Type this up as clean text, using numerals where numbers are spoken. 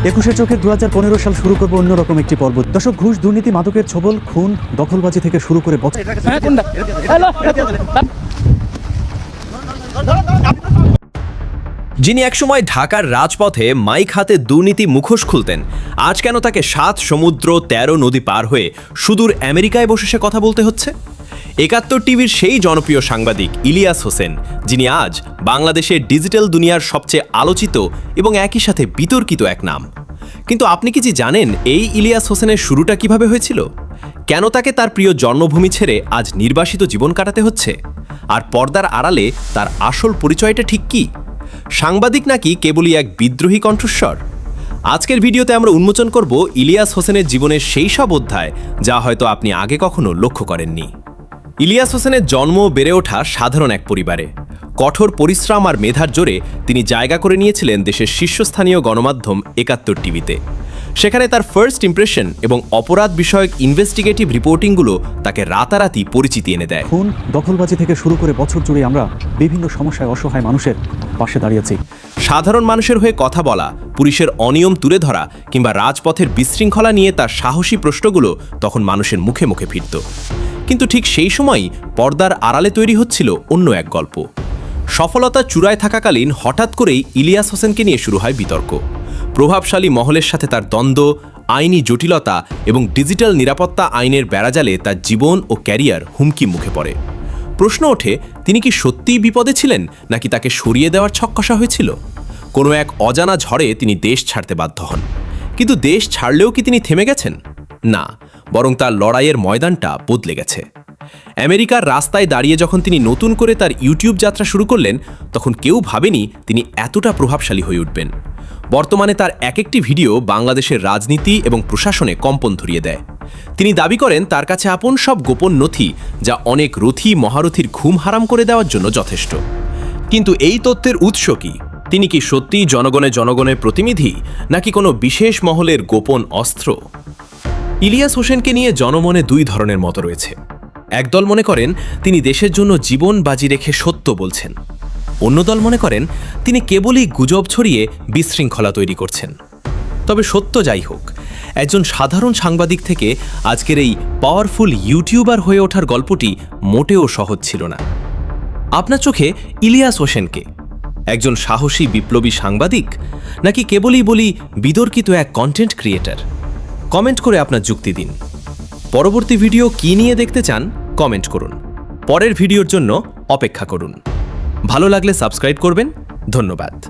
একুশের চোখে 2015 সাল শুরু করবো অন্যরকম একটি পর্ব। দর্শক, ঘুষ, দুর্নীতি, মাদকের ছোবল, খুন, দখলবাজি থেকে শুরু করে যিনি একসময় ঢাকার রাজপথে মাইক হাতে দুর্নীতি মুখোশ খুলতেন, আজ কেন তাকে 7 সমুদ্র 13 নদী পার হয়ে সুদূর আমেরিকায় বসে সে কথা বলতে হচ্ছে? 71 টিভির সেই জনপ্রিয় সাংবাদিক ইলিয়াস হোসেন, যিনি আজ বাংলাদেশের ডিজিটাল দুনিয়ার সবচেয়ে আলোচিত এবং একই সাথে বিতর্কিত এক নাম। কিন্তু আপনি কি জানেন এই ইলিয়াস হোসেনের শুরুটা কিভাবে হয়েছিল? কেন তাকে তার প্রিয় জন্মভূমি ছেড়ে আজ নির্বাসিত জীবন কাটাতে হচ্ছে? আর পর্দার আড়ালে তার আসল পরিচয়টা ঠিক কি? সাংবাদিক নাকি কেবলই এক বিদ্রোহী কণ্ঠস্বর? আজকের ভিডিওতে আমরা উন্মোচন করব ইলিয়াস হোসেনের জীবনের সেই সব অধ্যায় যা হয়তো আপনি আগে কখনো লক্ষ্য করেননি। ইলিয়াস হোসেনের জন্ম বেড়ে ওঠা সাধারণ এক পরিবারে। কঠোর পরিশ্রম আর মেধার জোরে তিনি জায়গা করে নিয়েছিলেন দেশের শীর্ষস্থানীয় গণমাধ্যম 71 টিভিতে। সেখানে তার ফার্স্ট ইমপ্রেশন এবং অপরাধ বিষয়ক ইনভেস্টিগেটিভ রিপোর্টিংগুলো তাকে রাতারাতি পরিচিতি এনে দেয়। খুন, দখলবাজি থেকে শুরু করে বছর জুড়ে আমরা বিভিন্ন সমস্যায় অসহায় মানুষের পাশে দাঁড়িয়েছি। সাধারণ মানুষের হয়ে কথা বলা, পুলিশের অনিয়ম তুলে ধরা কিংবা রাজপথের বিশৃঙ্খলা নিয়ে তার সাহসী প্রশ্নগুলো তখন মানুষের মুখে মুখে ফিরত। কিন্তু ঠিক সেই সময়ই পর্দার আড়ালে তৈরি হচ্ছিল অন্য এক গল্প। সফলতা চূড়ায় থাকাকালীন হঠাৎ করেই ইলিয়াস হোসেনকে নিয়ে শুরু হয় বিতর্ক। প্রভাবশালী মহলের সাথে তার দ্বন্দ্ব, আইনি জটিলতা এবং ডিজিটাল নিরাপত্তা আইনের বেড়াজালে তার জীবন ও ক্যারিয়ার হুমকি মুখে পড়ে। প্রশ্ন ওঠে, তিনি কি সত্যিই বিপদে ছিলেন, নাকি তাকে সরিয়ে দেওয়ার ছককষা হয়েছিল? কোনো এক অজানা ঝড়ে তিনি দেশ ছাড়তে বাধ্য হন। কিন্তু দেশ ছাড়লেও কি তিনি থেমে গেছেন? না, বরং তার লড়াইয়ের ময়দানটা বদলে গেছে। আমেরিকার রাস্তায় দাঁড়িয়ে যখন তিনি নতুন করে তার ইউটিউব যাত্রা শুরু করলেন, তখন কেউ ভাবেনি তিনি এতটা প্রভাবশালী হয়ে উঠবেন। বর্তমানে তার এক একটি ভিডিও বাংলাদেশের রাজনীতি এবং প্রশাসনে কম্পন ধরিয়ে দেয়। তিনি দাবি করেন তার কাছে আপন সব গোপন নথি, যা অনেক রথী মহারথীর ঘুম হারাম করে দেওয়ার জন্য যথেষ্ট। কিন্তু এই তথ্যের উৎস কি? তিনি কি সত্যিই জনগণের প্রতিনিধি, নাকি কোনো বিশেষ মহলের গোপন অস্ত্র? ইলিয়াস হোসেনকে নিয়ে জনমনে দুই ধরনের মত রয়েছে। একদল মনে করেন তিনি দেশের জন্য জীবন বাজি রেখে সত্য বলছেন। অন্য দল মনে করেন তিনি কেবলই গুজব ছড়িয়ে বিশৃঙ্খলা তৈরি করছেন। তবে সত্য যাই হোক, একজন সাধারণ সাংবাদিক থেকে আজকের এই পাওয়ারফুল ইউটিউবার হয়ে ওঠার গল্পটি মোটেও সহজ ছিল না। আপনার চোখে ইলিয়াস হোসেনকে একজন সাহসী বিপ্লবী সাংবাদিক, নাকি কেবলই বলি বিতর্কিত এক কন্টেন্ট ক্রিয়েটর? কমেন্ট করে আপনার যুক্তি দিন। পরবর্তী ভিডিও কী নিয়ে দেখতে চান কমেন্ট করুন। পরের ভিডিওর জন্য অপেক্ষা করুন। ভালো লাগলে সাবস্ক্রাইব করবেন। ধন্যবাদ।